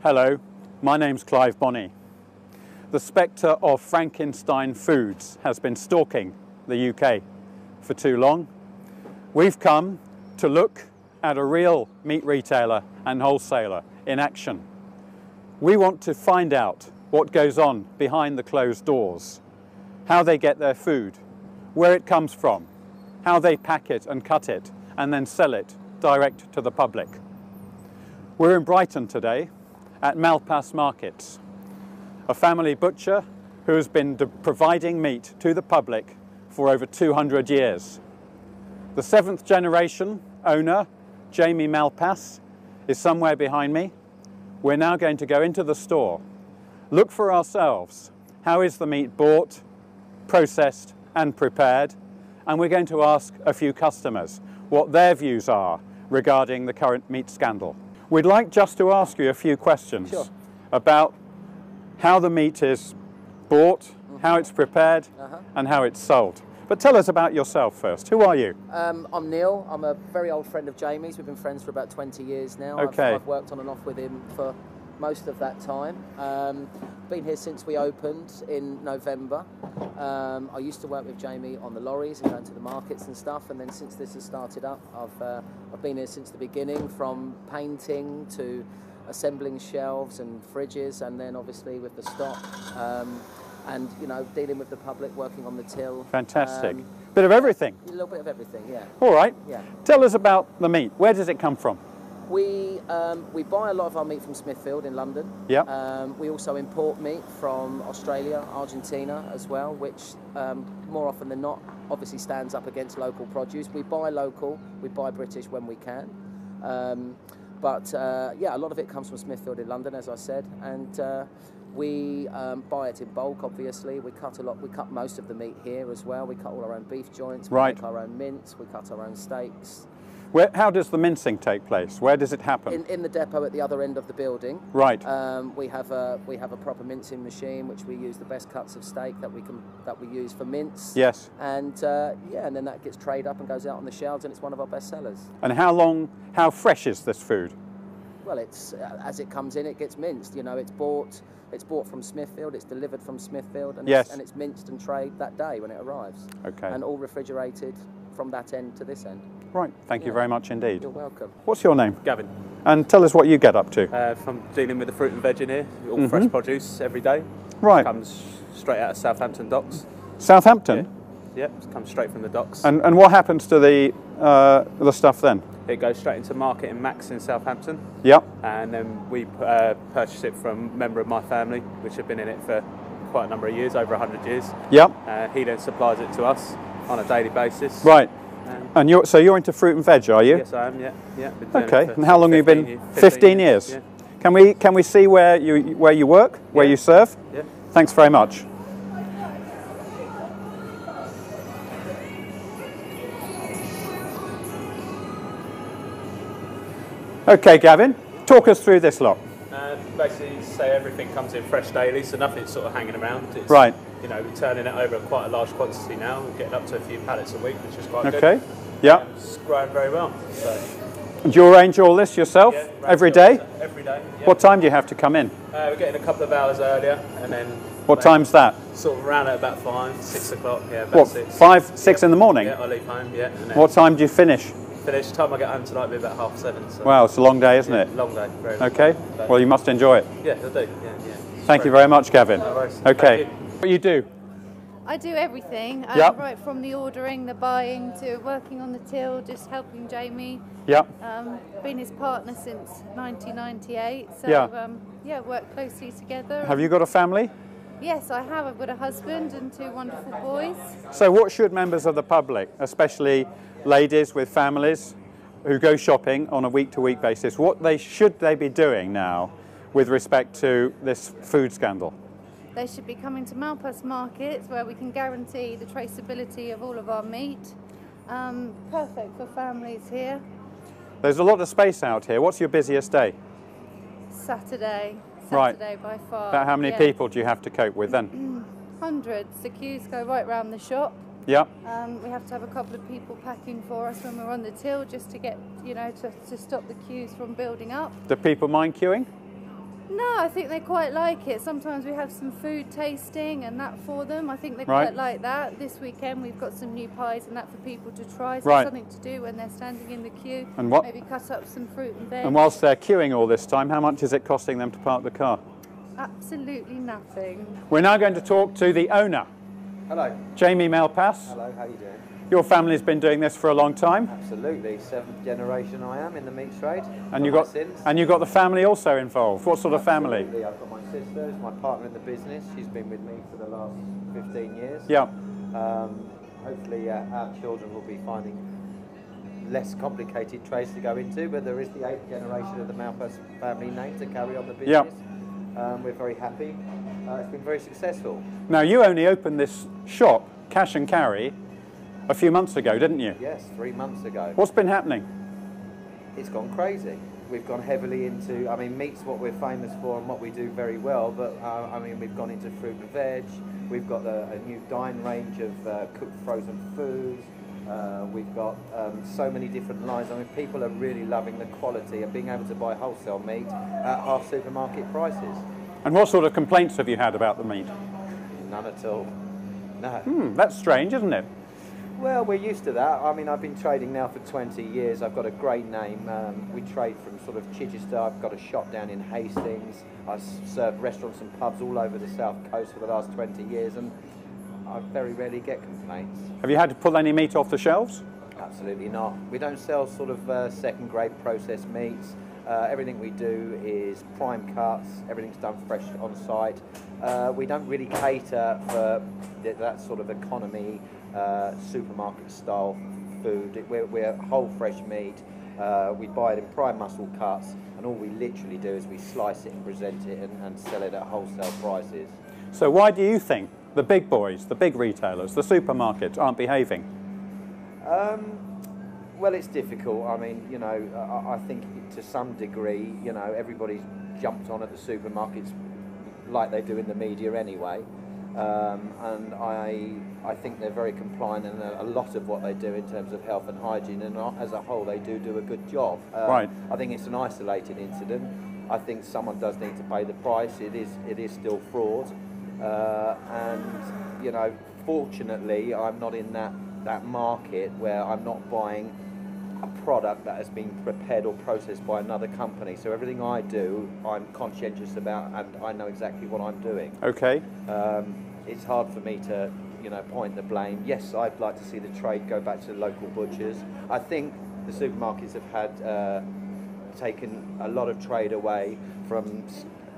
Hello, my name's Clive Bonny. The spectre of Frankenstein foods has been stalking the UK for too long. We've come to look at a real meat retailer and wholesaler in action. We want to find out what goes on behind the closed doors, how they get their food, where it comes from, how they pack it and cut it, and then sell it direct to the public. We're in Brighton today at Malpass Markets, a family butcher who has been providing meat to the public for over 200 years. The 7th generation owner, Jamie Malpass, is somewhere behind me. We're now going to go into the store, look for ourselves, how is the meat bought, processed and prepared, and we're going to ask a few customers what their views are regarding the current meat scandal. We'd like just to ask you a few questions. Sure. About how the meat is bought, how it's prepared, and how it's sold. But tell us about yourself first. Who are you? I'm Neil. I'm a very old friend of Jamie's. We've been friends for about 20 years now. Okay. I've worked on and off with him for most of that time. Been here since we opened in November. I used to work with Jamie on the lorries and going to the markets and stuff, and then since this has started up, I've been here since the beginning, from painting to assembling shelves and fridges, and then obviously with the stock, and you know, dealing with the public, working on the till. Fantastic. Bit of everything. A little bit of everything, yeah. All right. Yeah. Tell us about the meat. Where does it come from? We buy a lot of our meat from Smithfield in London. Yeah. We also import meat from Australia, Argentina as well, which more often than not obviously stands up against local produce. We buy local, we buy British when we can. But yeah, a lot of it comes from Smithfield in London, as I said, and we buy it in bulk. Obviously, we cut most of the meat here as well. We cut all our own beef joints. We Right. make our own mince. We cut our own steaks. How does the mincing take place? Where does it happen? In the depot at the other end of the building. Right. We have a proper mincing machine, which we use the best cuts of steak that we use for mince. Yes. And yeah, and then that gets trayed up and goes out on the shelves, and it's one of our best sellers. And how fresh is this food? Well, it's as it comes in, it gets minced. You know, it's bought from Smithfield, it's delivered from Smithfield, and yes. It's minced and trayed that day when it arrives. Okay. And all refrigerated from that end to this end. Right, thank you very much indeed. You're welcome. What's your name? Gavin. And tell us what you get up to. I'm dealing with the fruit and veg in here, all fresh produce every day. Right. Comes straight out of Southampton docks. Southampton? Yeah, it comes straight from the docks. And what happens to the stuff then? It goes straight into market in Max in Southampton. Yep. And then we purchase it from a member of my family, which have been in it for quite a number of years, over 100 years. Yep. He then supplies it to us on a daily basis. Right. And so you're into fruit and veg, are you? Yes, I am. Yeah, yeah. Been doing Okay. it for And how long have you been? 15 years. Yeah. Can we see where you work, where you serve? Yeah. Thanks very much. Okay, Gavin, talk us through this lot. Basically, say everything comes in fresh daily, so nothing's sort of hanging around. It's, right. You know, we're turning it over quite a large quantity now. We're getting up to a few pallets a week, which is quite good. Okay. Yeah. It's growing very well. So. Do you arrange all this yourself every day? Every day. Yeah. What time do you have to come in? We're getting a couple of hours earlier, and then. What time's that? Sort of around at about 5, 6 o'clock. Yeah, about what, 6. 5, 6 in the morning? Yeah, I leave home. Yeah. And then what time do you finish? Finish time I get home tonight will be about 7:30. So. Wow, it's a long day, isn't it? Long day. Very long okay. day. Well, you must enjoy it. Yeah, I do. Yeah. Thank you very much, Gavin. No worries. Okay. What you do? I do everything, Yep. right from the ordering, the buying, to working on the till, just helping Jamie. Yep. Been his partner since 1998, so yeah, work closely together. Have you got a family? Yes, I have. I've got a husband and 2 wonderful boys. So what should members of the public, especially ladies with families who go shopping on a week-to-week basis, should they be doing now with respect to this food scandal? They should be coming to Malpass Markets, where we can guarantee the traceability of all of our meat. Perfect for families here. There's a lot of space out here. What's your busiest day? Saturday Right. by far. About how many people do you have to cope with then? Hundreds. The queues go right round the shop. Yeah. We have to have a couple of people packing for us when we're on the till, just to get, to stop the queues from building up. Do people mind queuing? No, I think they quite like it. Sometimes we have some food tasting and that for them. I think they quite like that. This weekend we've got some new pies and that for people to try. So something to do when they're standing in the queue. And what? Maybe cut up some fruit and veg. And whilst they're queuing all this time, how much is it costing them to park the car? Absolutely nothing. We're now going to talk to the owner. Hello. Jamie Malpass. Hello, how are you doing? Your family's been doing this for a long time. Absolutely, 7th generation I am in the meat trade. And you've got the family also involved. What sort of family? Absolutely, I've got my sister, who's my partner in the business. She's been with me for the last 15 years. Yeah. Hopefully our children will be finding less complicated trades to go into, but there is the 8th generation of the Malpass family name to carry on the business. Yeah. We're very happy. It's been very successful. Now, you only opened this shop, Cash and Carry, a few months ago, didn't you? Yes, 3 months ago. What's been happening? It's gone crazy. We've gone heavily into, I mean, meat's what we're famous for and what we do very well, but I mean, we've gone into fruit and veg. We've got a new dine range of cooked frozen foods. We've got so many different lines. I mean, people are really loving the quality and being able to buy wholesale meat at half supermarket prices. And what sort of complaints have you had about the meat? None at all. No. That's strange, isn't it? Well, we're used to that. I mean, I've been trading now for 20 years. I've got a great name. We trade from sort of Chichester. I've got a shop down in Hastings. I've served restaurants and pubs all over the south coast for the last 20 years, and I very rarely get complaints. Have you had to pull any meat off the shelves? Absolutely not. We don't sell sort of second-grade processed meats. Everything we do is prime cuts. Everything's done fresh on site. We don't really cater for that sort of economy supermarket style food. We're whole fresh meat. We buy it in prime muscle cuts, and all we literally do is we slice it and present it and sell it at wholesale prices. So why do you think the big boys, the big retailers, the supermarkets aren't behaving? Well, it's difficult. I mean, you know, I think to some degree, you know, everybody's jumped on at the supermarkets like they do in the media anyway. And I think they're very compliant in a lot of what they do in terms of health and hygiene, and as a whole they do a good job. Right. I think it's an isolated incident. I think someone does need to pay the price. It is still fraud, and you know, fortunately I'm not in that market where I'm not buying a product that has been prepared or processed by another company. So everything I do, I'm conscientious about, and I know exactly what I'm doing. Okay. It's hard for me to, you know, point the blame. Yes, I'd like to see the trade go back to the local butchers. I think the supermarkets have had taken a lot of trade away from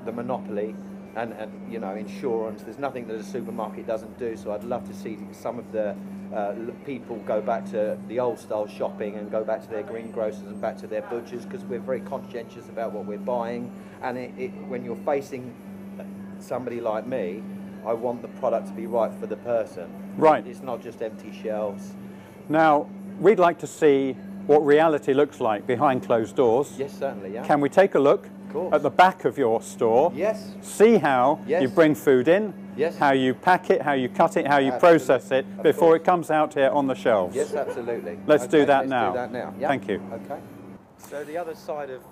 the monopoly and you know, insurance. There's nothing that a supermarket doesn't do. So I'd love to see some of the people go back to the old style shopping and go back to their greengrocers and back to their butchers, because we're very conscientious about what we're buying. And when you're facing somebody like me, I want the product to be right for the person. Right. It's not just empty shelves. Now, we'd like to see what reality looks like behind closed doors. Yes, certainly, yeah. Can we take a look at the back of your store? Yes. See how you bring food in, yes, how you pack it, how you cut it, how you process it before it comes out here on the shelves. Yes, absolutely. Let's do that now. Let's do that now. Yep. Thank you. Okay. So the other side of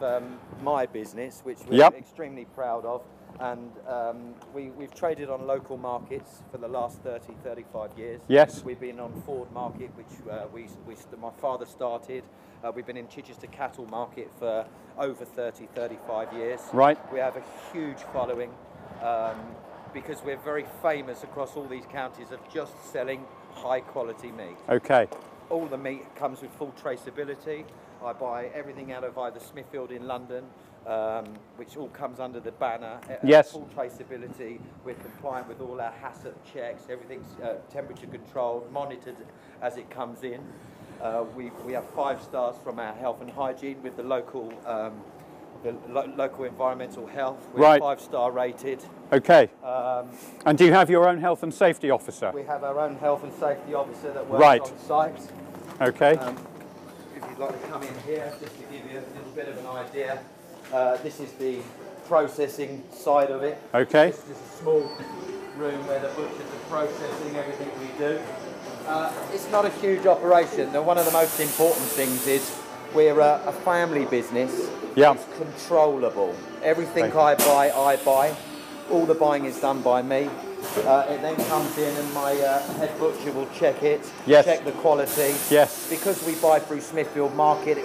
my business, which we're extremely proud of, and we've traded on local markets for the last 30, 35 years. Yes. We've been on Ford Market, which my father started. We've been in Chichester Cattle Market for over 30, 35 years. Right. We have a huge following because we're very famous across all these counties of just selling high quality meat. Okay. All the meat comes with full traceability. I buy everything out of either Smithfield in London, which all comes under the banner. Full traceability. We're compliant with all our HACCP checks. Everything's temperature controlled, monitored as it comes in. We have 5 stars from our health and hygiene with the local local environmental health. We're 5-star rated. Okay. And do you have your own health and safety officer? We have our own health and safety officer that works on site. Okay. If you'd like to come in here, just to give you a little bit of an idea, this is the processing side of it. Okay. This is a small room where the butchers are processing everything we do. It's not a huge operation. One of the most important things is we're a family business. Yeah. It's controllable. Everything I buy. All the buying is done by me. It then comes in and my head butcher will check it, check the quality. Yes. Because we buy through Smithfield Market,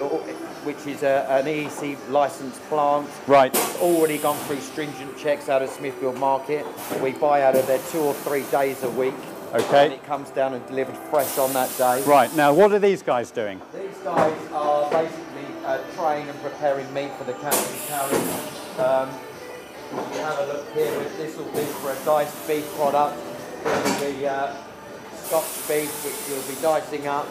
which is an EEC licensed plant. Right. It's already gone through stringent checks out of Smithfield Market. We buy out of there 2 or 3 days a week. Okay. And it comes down and delivered fresh on that day. Right. Now, what are these guys doing? These guys are basically trying and preparing meat for the cash and carry. If you have a look here, this will be for a diced beef product. This will be Scotch beef, which we'll be dicing up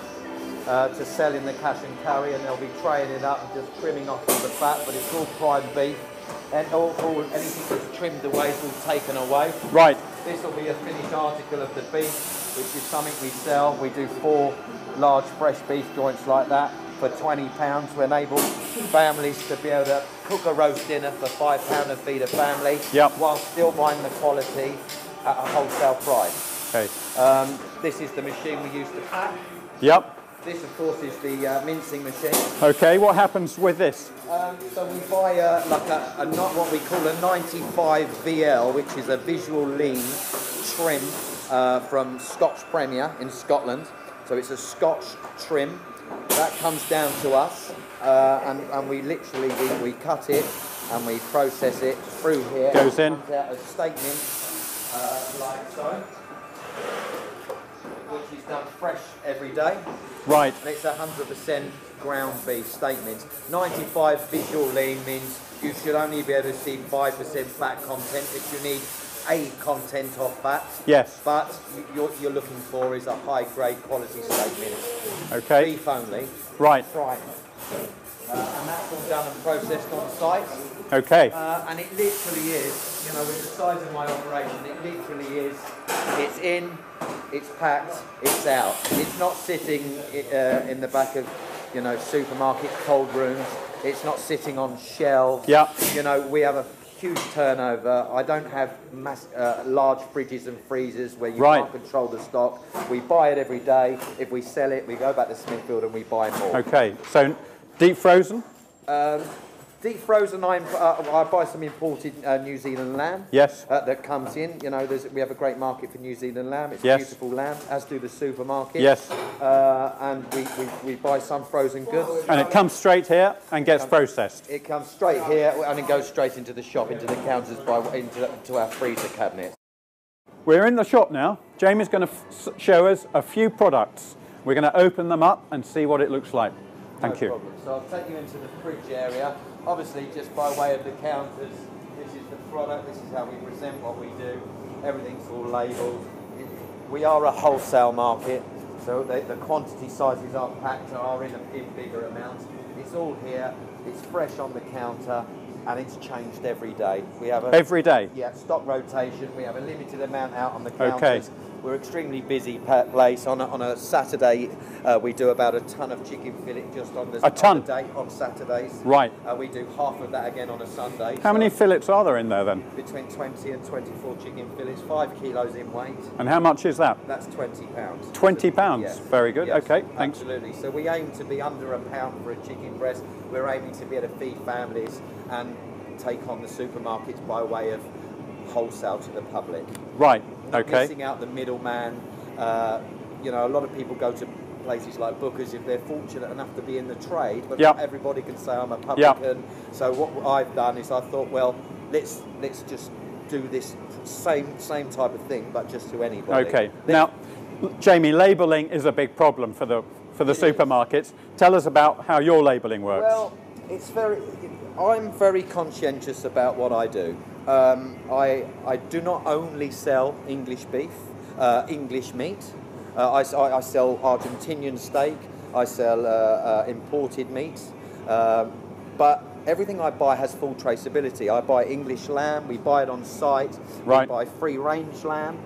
to sell in the cash and carry, and they'll be traying it up and just trimming off all the fat, but it's all prime beef. And anything that's trimmed away is all taken away. Right. This will be a finished article of the beef, which is something we sell. We do 4 large fresh beef joints like that for £20 to enable families to be able to cook a roast dinner for £5 and feed a family, while still buying the quality at a wholesale price. Okay. This is the machine we use to pack. Yep. This, of course, is the mincing machine. Okay, what happens with this? So we buy not what we call a 95 VL, which is a visual lean trim from Scotch Premier in Scotland. So it's a Scotch trim. That comes down to us, and we literally we cut it and we process it through here. Goes in. Comes out as steak mince, like so, which is done fresh every day. Right. And it's 100% ground beef steak mince. 95 visual lean means you should only be able to see 5% fat content if you need a content of fat. Yes. But you're looking for is a high grade quality steak mince. Okay. Beef only. Right. Fried. And that's all done and processed on site. Okay. And it literally is, you know, with the size of my operation, it literally is, it's in, it's packed, it's out. It's not sitting in the back of, you know, supermarket cold rooms. It's not sitting on shelves. Yeah. You know, we have a huge turnover. I don't have large fridges and freezers where you can't control the stock. We buy it every day. If we sell it, we go back to Smithfield and we buy more. Okay, so deep frozen? Deep frozen, I buy some imported New Zealand lamb. Yes. That comes in. You know, we have a great market for New Zealand lamb. It's beautiful lamb, as do the supermarkets. Yes. And we buy some frozen goods. And it comes straight here and gets processed? It comes straight here and it goes straight into the shop, into the counters, into our freezer cabinet. We're in the shop now. Jamie's going to show us a few products. We're going to open them up and see what it looks like. Thank you. Problem. So I'll take you into the fridge area. Obviously, just by way of the counters, this is the product, this is how we present what we do. Everything's all labelled. We are a wholesale market, so the quantity sizes are packed, are in bigger amounts. It's all here, it's fresh on the counter, and it's changed every day. We have every day? Yeah, stock rotation. We have a limited amount out on the counters. Okay. We're extremely busy place. On a Saturday, we do about a ton of chicken fillet just on the day on Saturdays. Right. We do half of that again on a Sunday. How many fillets are there in there then? Between 20 and 24 chicken fillets, 5 kilos in weight. And how much is that? That's £20. £20? Yes. Very good. Yes, okay, thanks. Absolutely. So we aim to be under £1 for a chicken breast. We're aiming to be able to feed families and take on the supermarkets by way of wholesale to the public. Right. Not okay. missing out the middleman. You know, a lot of people go to places like Booker's if they're fortunate enough to be in the trade, but not everybody can say I'm a publican. So what I've done is I thought, well, let's just do this same type of thing, but just to anybody. Okay. Now, Jamie, labelling is a big problem for the supermarkets. Tell us about how your labelling works. Well, I'm very conscientious about what I do. I do not only sell English beef, English meat. I sell Argentinian steak. I sell imported meats. But everything I buy has full traceability. I buy English lamb. We buy it on site. Right. We buy free-range lamb,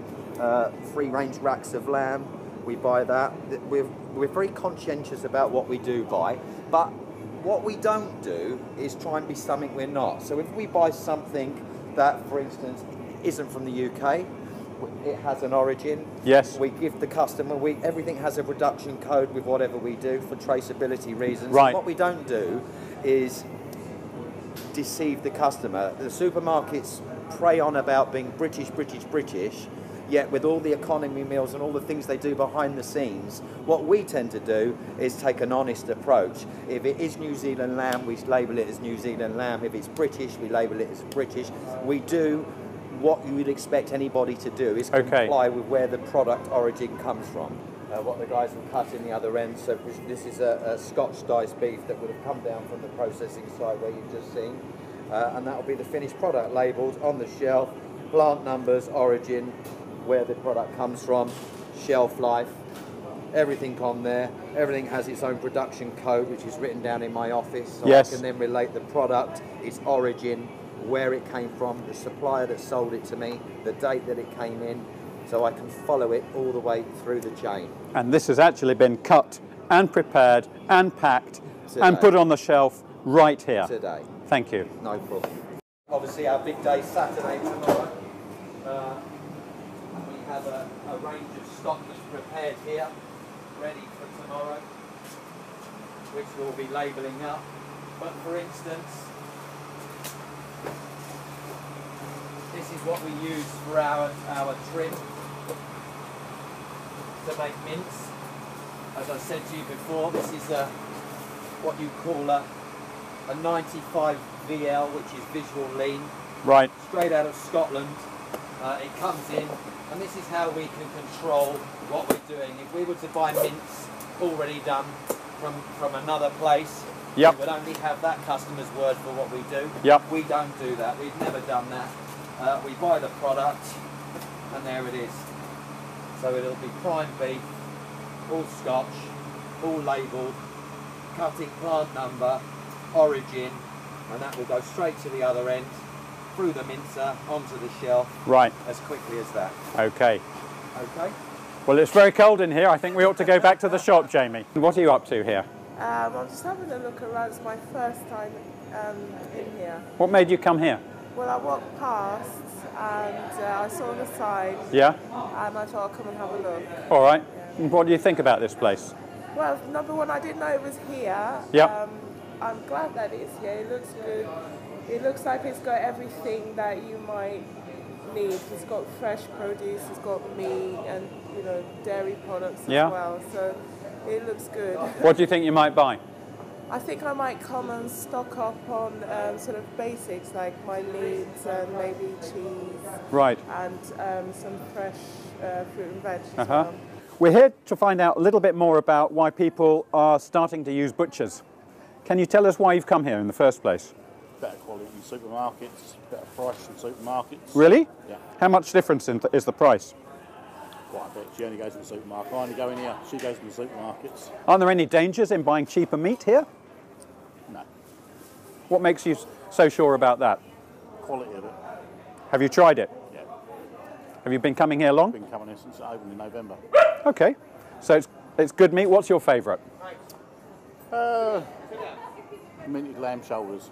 free-range racks of lamb. We buy that. We're very conscientious about what we do buy. But what we don't do is try and be something we're not. So if we buy something that, for instance, isn't from the UK, it has an origin. Yes. We give the customer, everything has a production code with whatever we do for traceability reasons. Right. And what we don't do is deceive the customer. The supermarkets prey on about being British, yet with all the economy meals and all the things they do behind the scenes, what we tend to do is take an honest approach. If it is New Zealand lamb, we label it as New Zealand lamb. If it's British, we label it as British. We do what you would expect anybody to do, is comply with where the product origin comes from. What the guys have cut in the other end, so this is a Scotch diced beef that would have come down from the processing site where you've just seen, and that will be the finished product labelled on the shelf, plant numbers, origin, where the product comes from, shelf life, everything on there. Everything has its own production code, which is written down in my office, so I can then relate the product, its origin, where it came from, the supplier that sold it to me, the date that it came in, so I can follow it all the way through the chain. And this has actually been cut and prepared and packed and put on the shelf right here. Today. Thank you. No problem. Obviously our big day Saturday tomorrow. We have a range of stock that's prepared here, ready for tomorrow, which we'll be labelling up. But for instance, this is what we use for our trim to make mince. As I said to you before, this is what you call a 95 VL, which is visual lean. Right. Straight out of Scotland. It comes in, and this is how we can control what we're doing. If we were to buy mince already done from another place, we would only have that customer's word for what we do. We don't do that. We've never done that. We buy the product, and there it is. So it'll be prime beef, all Scotch, all labelled, cutting plant number, origin, and that will go straight to the other end, through the mincer, onto the shelf, as quickly as that. Okay. Okay. Well, it's very cold in here. I think we ought to go back to the shop, Jamie. What are you up to here? I'm just having a look around. It's my first time in here. What made you come here? Well, I walked past and I saw the sign. Yeah? And I thought I'll come and have a look. All right. Yeah. What do you think about this place? Well, number one, I didn't know it was here. Yeah. I'm glad that it's here. It looks good. It looks like it's got everything that you might need. It's got fresh produce, it's got meat and, you know, dairy products as well. So it looks good. What do you think you might buy? I think I might come and stock up on sort of basics like my meats and maybe cheese. Right. And some fresh fruit and veg as well. We're here to find out a little bit more about why people are starting to use butchers. Can you tell us why you've come here in the first place? Better quality in supermarkets, better price in supermarkets. Really? Yeah. How much difference is the price? Quite a bit. She only goes to the supermarket. I only go in here. She goes to the supermarkets. Aren't there any dangers in buying cheaper meat here? No. What makes you so sure about that? Quality of it. Have you tried it? Yeah. Have you been coming here long? I've been coming here since it opened in November. Okay. So it's good meat. What's your favourite? Minted lamb shoulders.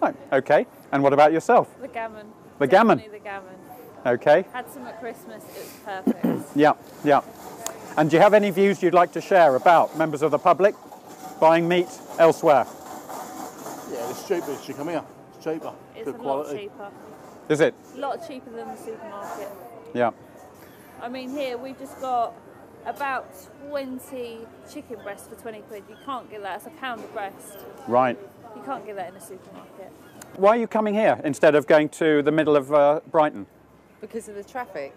Oh, okay. And what about yourself? The gammon. The gammon? Definitely the gammon. Okay. Had some at Christmas, it was perfect. Yeah, yeah. And do you have any views you'd like to share about members of the public buying meat elsewhere? Yeah, it's cheaper. She come here. It's cheaper. It's good a quality. lot cheaper. Is it? A lot cheaper than the supermarket. Yeah. I mean, here we've just got about 20 chicken breasts for 20 quid. You can't get that. It's a pound a breast. Right. You can't get that in a supermarket. Why are you coming here instead of going to the middle of Brighton? Because of the traffic.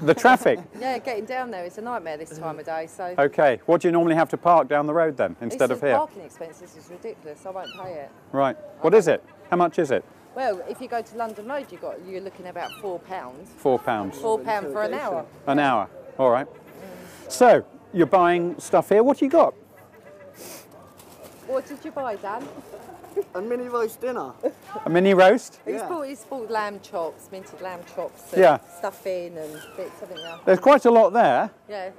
The traffic? Yeah, getting down there is a nightmare this time of day. So. Okay. What do you normally have to park down the road then instead of here? Parking expenses is ridiculous. I won't pay it. Right. What is it? How much is it? Well, if you go to London Road, you're looking at about £4. £4. £4 for an hour. An hour. All right. So you're buying stuff here. What do you got? What did you buy, Dan? A mini roast dinner. A mini roast? He's bought lamb chops, minted lamb chops, and stuffing and bits of it now. There's quite a lot there. Yeah,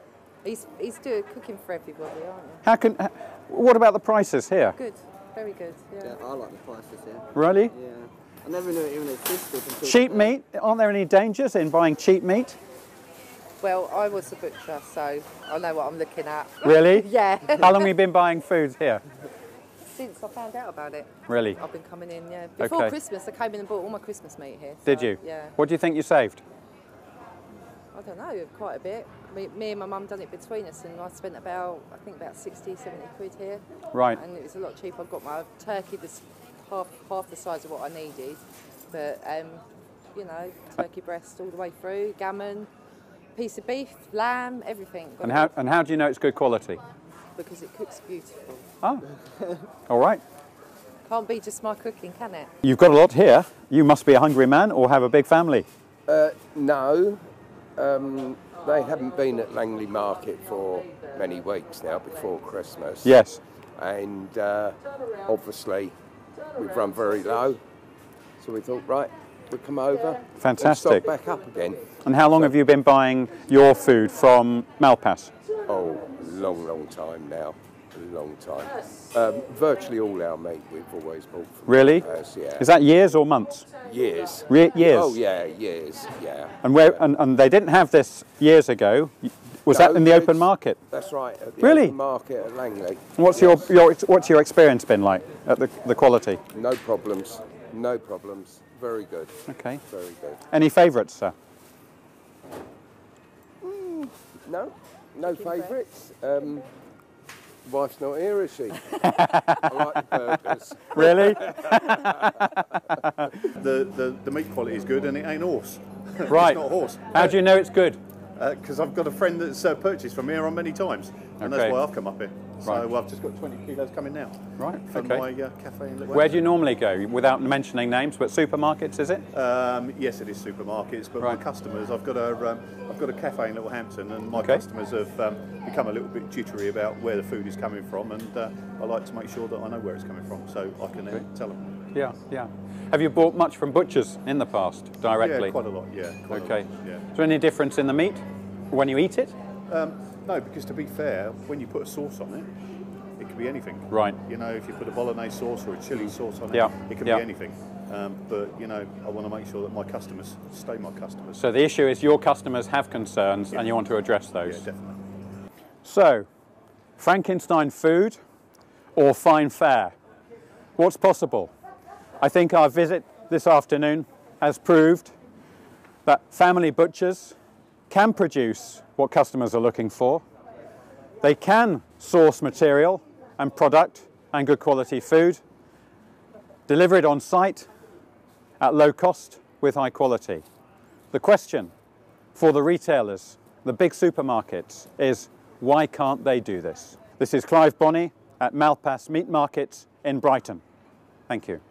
he's doing cooking for everybody, aren't you? What about the prices here? Good, very good. Yeah, I like the prices here. Really? Yeah. I never knew it even existed. Cheap meat. Aren't there any dangers in buying cheap meat? Well, I was a butcher, so I know what I'm looking at. Really? Yeah. How long have you been buying foods here? Since I found out about it. Really? I've been coming in, yeah. Before Christmas, I came in and bought all my Christmas meat here. So, did you? Yeah. What do you think you saved? I don't know, quite a bit. Me and my mum done it between us, and I spent about 60, 70 quid here. Right. And it was a lot cheaper. I got my turkey this half the size of what I needed, but you know, turkey breast all the way through, gammon, piece of beef, lamb, everything. And how do you know it's good quality? Because it cooks beautiful. Oh, all right. Can't be just my cooking, can it? You've got a lot here. You must be a hungry man or have a big family. No, they haven't been at Langney Market for many weeks now, before Christmas. Yes. And obviously we've run very low, so we thought, right, we'll come over. Fantastic. And stock back up again. And how long have you been buying your food from Malpass? Oh, long time now. A long time. Virtually all our meat we've always bought from Really? Malpass, yeah. Is that years or months? Years. Years? Oh yeah, years, yeah. And and they didn't have this years ago. Was that in the open market? That's right, at the Really? open market at Langley. And what's your experience been like at the quality? No problems, no problems. Very good. Okay. Very good. Any favourites, sir? No favourites. Wife's not here, is she? I like the burgers. Really? the meat quality is good, and it ain't horse. Right. It's not horse. How do you know it's good? Because I've got a friend that's purchased from here on many times, and that's why I've come up here. So I've just got 20 kilos coming now. Right. From my cafe in Little Where do you normally go? Without mentioning names, but supermarkets, is it? Yes, it is supermarkets. But my customers, I've got a cafe in Little Hampton, and my customers have become a little bit jittery about where the food is coming from, and I like to make sure that I know where it's coming from, so I can then tell them. Yeah, yeah. Have you bought much from butchers in the past, directly? Yeah, quite a lot, yeah. Okay. Is there any difference in the meat when you eat it? No, because to be fair, when you put a sauce on it, it can be anything. Right. You know, if you put a bolognese sauce or a chili sauce on it, it can be anything. But, you know, I want to make sure that my customers stay my customers. So the issue is your customers have concerns and you want to address those? Yeah, definitely. So, Frankenstein food or fine fare? What's possible? I think our visit this afternoon has proved that family butchers can produce what customers are looking for. They can source material and product and good quality food, deliver it on site at low cost with high quality. The question for the retailers, the big supermarkets, is why can't they do this? This is Clive Bonny at Malpass Meat Markets in Brighton. Thank you.